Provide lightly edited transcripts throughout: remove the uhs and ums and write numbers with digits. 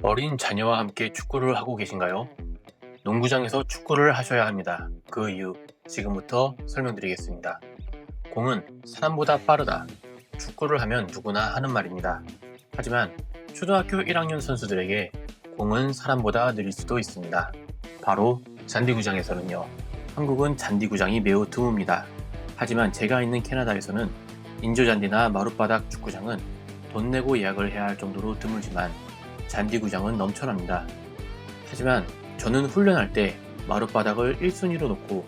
어린 자녀와 함께 축구를 하고 계신가요? 농구장에서 축구를 하셔야 합니다. 그 이유, 지금부터 설명드리겠습니다. 공은 사람보다 빠르다. 축구를 하면 누구나 하는 말입니다. 하지만 초등학교 1학년 선수들에게 공은 사람보다 느릴 수도 있습니다. 바로 잔디구장에서는요. 한국은 잔디구장이 매우 드뭅니다. 하지만 제가 있는 캐나다에서는 인조잔디나 마룻바닥 축구장은 돈 내고 예약을 해야 할 정도로 드물지만 잔디구장은 넘쳐납니다. 하지만 저는 훈련할 때 마룻바닥을 1순위로 놓고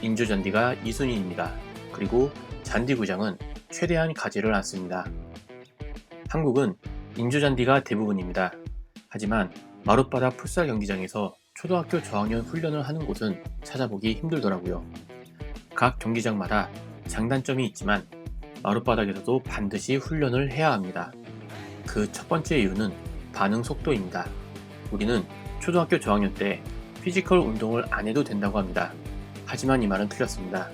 인조잔디가 2순위입니다. 그리고 잔디구장은 최대한 가지를 않습니다. 한국은 인조잔디가 대부분입니다. 하지만 마룻바닥 풋살 경기장에서 초등학교 저학년 훈련을 하는 곳은 찾아보기 힘들더라고요. 각 경기장마다 장단점이 있지만 마룻바닥에서도 반드시 훈련을 해야 합니다. 그 첫 번째 이유는 반응 속도입니다. 우리는 초등학교 저학년 때 피지컬 운동을 안 해도 된다고 합니다. 하지만 이 말은 틀렸습니다.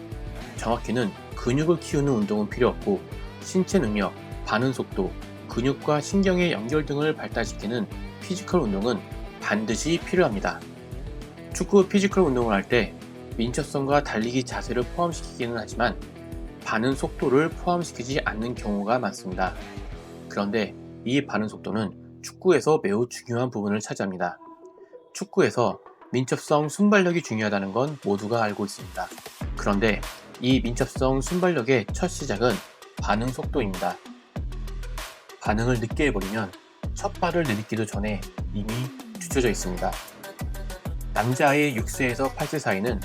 정확히는 근육을 키우는 운동은 필요 없고 신체 능력, 반응 속도, 근육과 신경의 연결 등을 발달시키는 피지컬 운동은 반드시 필요합니다. 축구 피지컬 운동을 할 때 민첩성과 달리기 자세를 포함시키기는 하지만 반응 속도를 포함시키지 않는 경우가 많습니다. 그런데 이 반응 속도는 축구에서 매우 중요한 부분을 차지합니다. 축구에서 민첩성, 순발력이 중요하다는 건 모두가 알고 있습니다. 그런데 이 민첩성, 순발력의 첫 시작은 반응 속도입니다. 반응을 늦게 해버리면 첫 발을 내딛기도 전에 이미 뒤쳐져 있습니다. 남자아이의 6세에서 8세 사이는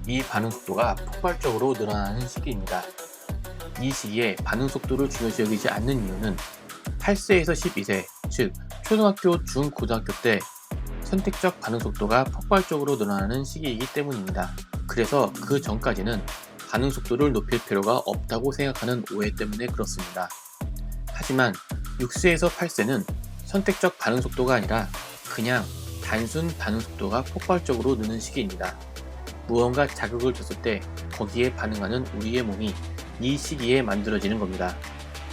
이 반응 속도가 폭발적으로 늘어나는 시기입니다. 이 시기에 반응 속도를 중요시 여기지 않는 이유는 8세에서 12세, 즉 초등학교, 중, 고등학교 때 선택적 반응 속도가 폭발적으로 늘어나는 시기이기 때문입니다. 그래서 그 전까지는 반응 속도를 높일 필요가 없다고 생각하는 오해 때문에 그렇습니다. 하지만 6세에서 8세는 선택적 반응 속도가 아니라 그냥 단순 반응 속도가 폭발적으로 느는 시기입니다. 무언가 자극을 줬을 때 거기에 반응하는 우리의 몸이 이 시기에 만들어지는 겁니다.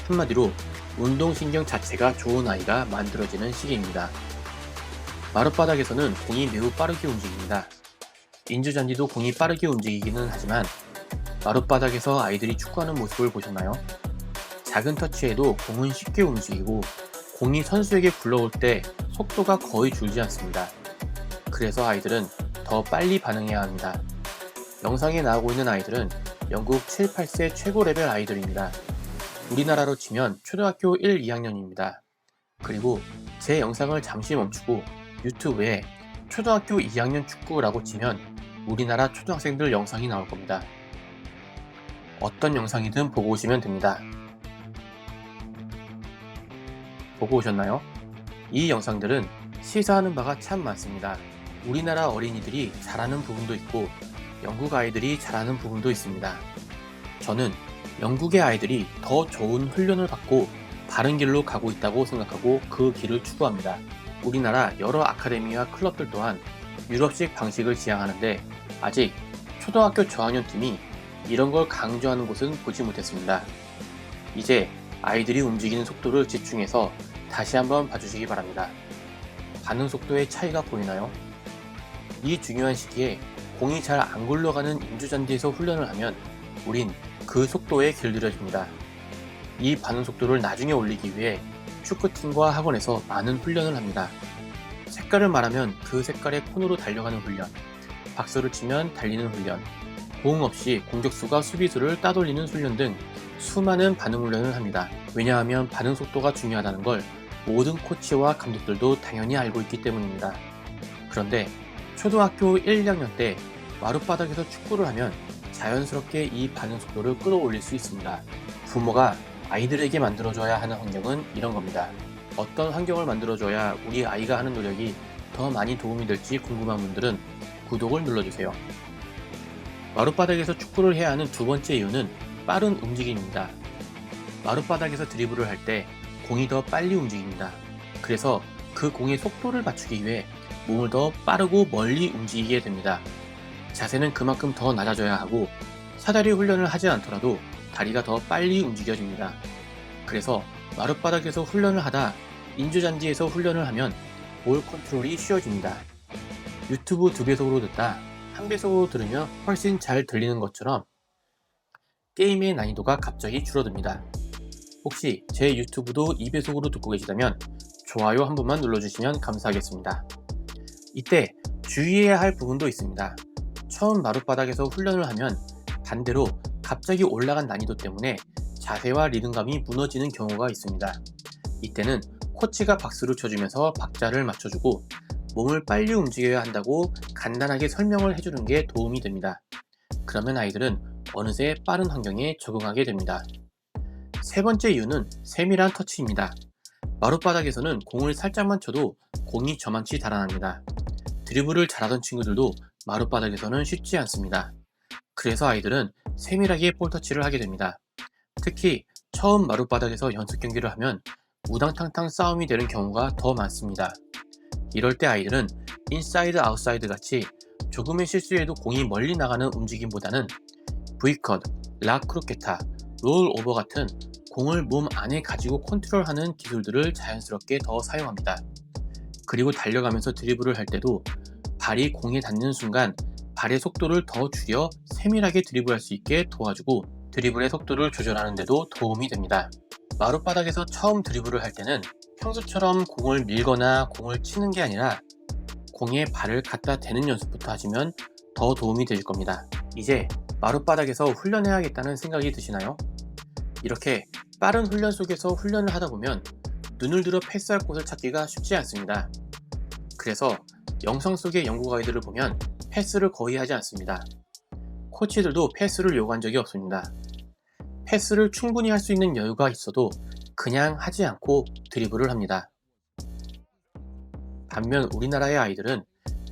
한마디로 운동신경 자체가 좋은 아이가 만들어지는 시기입니다. 마룻바닥에서는 공이 매우 빠르게 움직입니다. 인조잔디도 공이 빠르게 움직이기는 하지만 마룻바닥에서 아이들이 축구하는 모습을 보셨나요? 작은 터치에도 공은 쉽게 움직이고 공이 선수에게 굴러올 때 속도가 거의 줄지 않습니다. 그래서 아이들은 더 빨리 반응해야 합니다. 영상에 나오고 있는 아이들은 영국 7, 8세 최고 레벨 아이들입니다. 우리나라로 치면 초등학교 1, 2학년입니다. 그리고 제 영상을 잠시 멈추고 유튜브에 초등학교 2학년 축구라고 치면 우리나라 초등학생들 영상이 나올 겁니다. 어떤 영상이든 보고 오시면 됩니다. 보고 오셨나요? 이 영상들은 시사하는 바가 참 많습니다. 우리나라 어린이들이 잘하는 부분도 있고 영국 아이들이 잘하는 부분도 있습니다. 저는 영국의 아이들이 더 좋은 훈련을 받고 바른 길로 가고 있다고 생각하고 그 길을 추구합니다. 우리나라 여러 아카데미와 클럽들 또한 유럽식 방식을 지향하는데 아직 초등학교 저학년 팀이 이런 걸 강조하는 곳은 보지 못했습니다. 이제 아이들이 움직이는 속도를 집중해서 다시 한번 봐주시기 바랍니다. 반응 속도의 차이가 보이나요? 이 중요한 시기에 공이 잘 안 굴러가는 인조잔디에서 훈련을 하면 우린 그 속도에 길들여집니다. 이 반응 속도를 나중에 올리기 위해 축구팀과 학원에서 많은 훈련을 합니다. 색깔을 말하면 그 색깔의 콘으로 달려가는 훈련, 박스를 치면 달리는 훈련, 공 없이 공격수가 수비수를 따돌리는 훈련 등 수많은 반응 훈련을 합니다. 왜냐하면 반응 속도가 중요하다는 걸 모든 코치와 감독들도 당연히 알고 있기 때문입니다. 그런데 초등학교 1, 2학년 때 마룻바닥에서 축구를 하면 자연스럽게 이 반응 속도를 끌어올릴 수 있습니다. 부모가 아이들에게 만들어줘야 하는 환경은 이런 겁니다. 어떤 환경을 만들어줘야 우리 아이가 하는 노력이 더 많이 도움이 될지 궁금한 분들은 구독을 눌러주세요. 마룻바닥에서 축구를 해야 하는 두 번째 이유는 빠른 움직임입니다. 마룻바닥에서 드리블을 할 때 공이 더 빨리 움직입니다. 그래서 그 공의 속도를 맞추기 위해 몸을 더 빠르고 멀리 움직이게 됩니다. 자세는 그만큼 더 낮아져야 하고 사다리 훈련을 하지 않더라도 다리가 더 빨리 움직여집니다. 그래서 마룻바닥에서 훈련을 하다 인조잔디에서 훈련을 하면 볼 컨트롤이 쉬워집니다. 유튜브 2배속으로 듣다 1배속으로 들으면 훨씬 잘 들리는 것처럼 게임의 난이도가 갑자기 줄어듭니다. 혹시 제 유튜브도 2배속으로 듣고 계시다면 좋아요 한 번만 눌러주시면 감사하겠습니다. 이때 주의해야 할 부분도 있습니다. 처음 마룻바닥에서 훈련을 하면 반대로 갑자기 올라간 난이도 때문에 자세와 리듬감이 무너지는 경우가 있습니다. 이때는 코치가 박수를 쳐주면서 박자를 맞춰주고 몸을 빨리 움직여야 한다고 간단하게 설명을 해주는 게 도움이 됩니다. 그러면 아이들은 어느새 빠른 환경에 적응하게 됩니다. 세 번째 이유는 세밀한 터치입니다. 마룻바닥에서는 공을 살짝만 쳐도 공이 저만치 달아납니다. 드리블을 잘하던 친구들도 마룻바닥에서는 쉽지 않습니다. 그래서 아이들은 세밀하게 볼터치를 하게 됩니다. 특히 처음 마룻바닥에서 연습 경기를 하면 우당탕탕 싸움이 되는 경우가 더 많습니다. 이럴 때 아이들은 인사이드 아웃사이드 같이 조금의 실수에도 공이 멀리 나가는 움직임보다는 V컷, 락 크로케타, 롤 오버 같은 공을 몸 안에 가지고 컨트롤하는 기술들을 자연스럽게 더 사용합니다. 그리고 달려가면서 드리블을 할 때도 발이 공에 닿는 순간 발의 속도를 더 줄여 세밀하게 드리블할 수 있게 도와주고 드리블의 속도를 조절하는 데도 도움이 됩니다. 마룻바닥에서 처음 드리블을 할 때는 평소처럼 공을 밀거나 공을 치는 게 아니라 공에 발을 갖다 대는 연습부터 하시면 더 도움이 되실 겁니다. 이제 마룻바닥에서 훈련해야겠다는 생각이 드시나요? 이렇게 빠른 훈련 속에서 훈련을 하다 보면 눈을 들어 패스할 곳을 찾기가 쉽지 않습니다. 그래서 영상 속의 연구 가이드를 보면 패스를 거의 하지 않습니다. 코치들도 패스를 요구한 적이 없습니다. 패스를 충분히 할 수 있는 여유가 있어도 그냥 하지 않고 드리블을 합니다. 반면 우리나라의 아이들은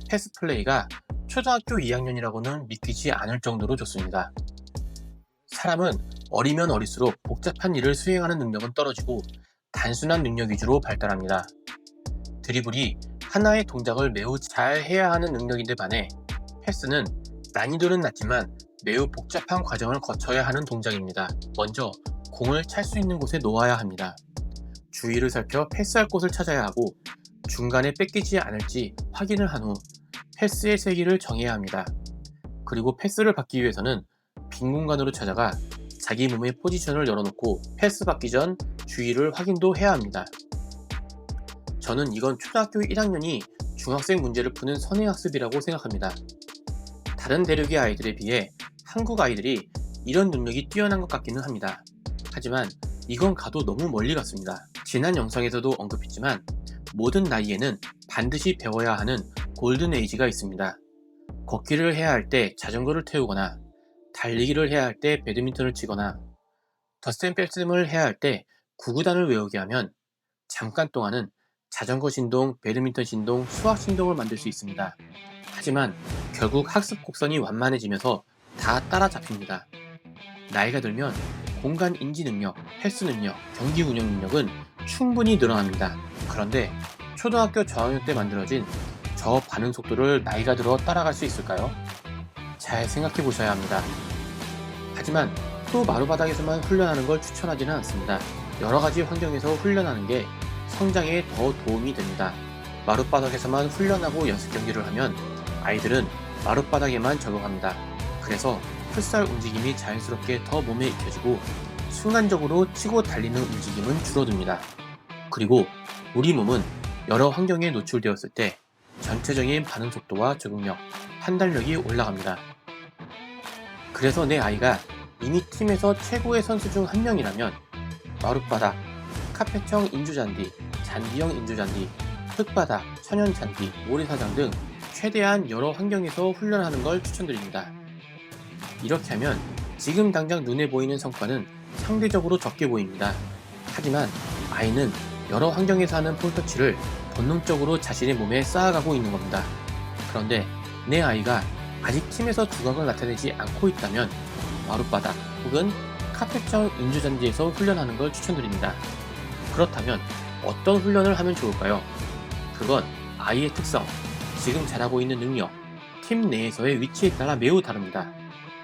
패스 플레이가 초등학교 2학년이라고는 믿기지 않을 정도로 좋습니다. 사람은 어리면 어릴수록 복잡한 일을 수행하는 능력은 떨어지고 단순한 능력 위주로 발달합니다. 드리블이 하나의 동작을 매우 잘 해야 하는 능력인데 반해 패스는 난이도는 낮지만 매우 복잡한 과정을 거쳐야 하는 동작입니다. 먼저 공을 찰 수 있는 곳에 놓아야 합니다. 주위를 살펴 패스할 곳을 찾아야 하고 중간에 뺏기지 않을지 확인을 한 후 패스의 세기를 정해야 합니다. 그리고 패스를 받기 위해서는 빈 공간으로 찾아가 자기 몸의 포지션을 열어놓고 패스 받기 전 주위를 확인도 해야 합니다. 저는 이건 초등학교 1학년이 중학생 문제를 푸는 선행학습이라고 생각합니다. 다른 대륙의 아이들에 비해 한국 아이들이 이런 능력이 뛰어난 것 같기는 합니다. 하지만 이건 가도 너무 멀리 갔습니다. 지난 영상에서도 언급했지만 모든 나이에는 반드시 배워야 하는 골든 에이지가 있습니다. 걷기를 해야 할 때 자전거를 태우거나 달리기를 해야 할 때 배드민턴을 치거나 덧셈 뺄셈을 해야 할 때 구구단을 외우게 하면 잠깐 동안은 자전거 신동, 배드민턴 신동, 수학 신동을 만들 수 있습니다. 하지만 결국 학습 곡선이 완만해지면서 다 따라잡힙니다. 나이가 들면 공간 인지 능력, 패스 능력, 경기 운영 능력은 충분히 늘어납니다. 그런데 초등학교 저학년 때 만들어진 저 반응 속도를 나이가 들어 따라갈 수 있을까요? 잘 생각해 보셔야 합니다. 하지만 또 마룻바닥에서만 훈련하는 걸 추천하지는 않습니다. 여러 가지 환경에서 훈련하는 게 성장에 더 도움이 됩니다. 마룻바닥에서만 훈련하고 연습 경기를 하면 아이들은 마룻바닥에만 적응합니다. 그래서 풋살 움직임이 자연스럽게 더 몸에 익혀지고 순간적으로 치고 달리는 움직임은 줄어듭니다. 그리고 우리 몸은 여러 환경에 노출되었을 때 전체적인 반응 속도와 적응력, 판단력이 올라갑니다. 그래서 내 아이가 이미 팀에서 최고의 선수 중 한 명이라면 마룻바닥, 카펫형 인조잔디, 잔디형 인조잔디, 흙바닥, 천연잔디, 모래사장 등 최대한 여러 환경에서 훈련하는 걸 추천드립니다. 이렇게 하면 지금 당장 눈에 보이는 성과는 상대적으로 적게 보입니다. 하지만 아이는 여러 환경에서 하는 볼터치를 본능적으로 자신의 몸에 쌓아가고 있는 겁니다. 그런데 내 아이가 아직 팀에서 두각을 나타내지 않고 있다면 마룻바닥 혹은 카펫형 인조잔디에서 훈련하는 걸 추천드립니다. 그렇다면 어떤 훈련을 하면 좋을까요? 그건 아이의 특성, 지금 잘하고 있는 능력, 팀 내에서의 위치에 따라 매우 다릅니다.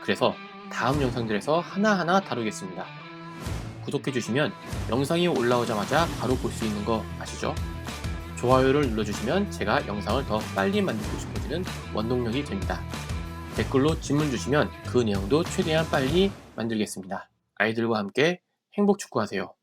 그래서 다음 영상들에서 하나하나 다루겠습니다. 구독해주시면 영상이 올라오자마자 바로 볼 수 있는 거 아시죠? 좋아요를 눌러주시면 제가 영상을 더 빨리 만들고 싶어지는 원동력이 됩니다. 댓글로 질문 주시면 그 내용도 최대한 빨리 만들겠습니다. 아이들과 함께 행복 축구하세요.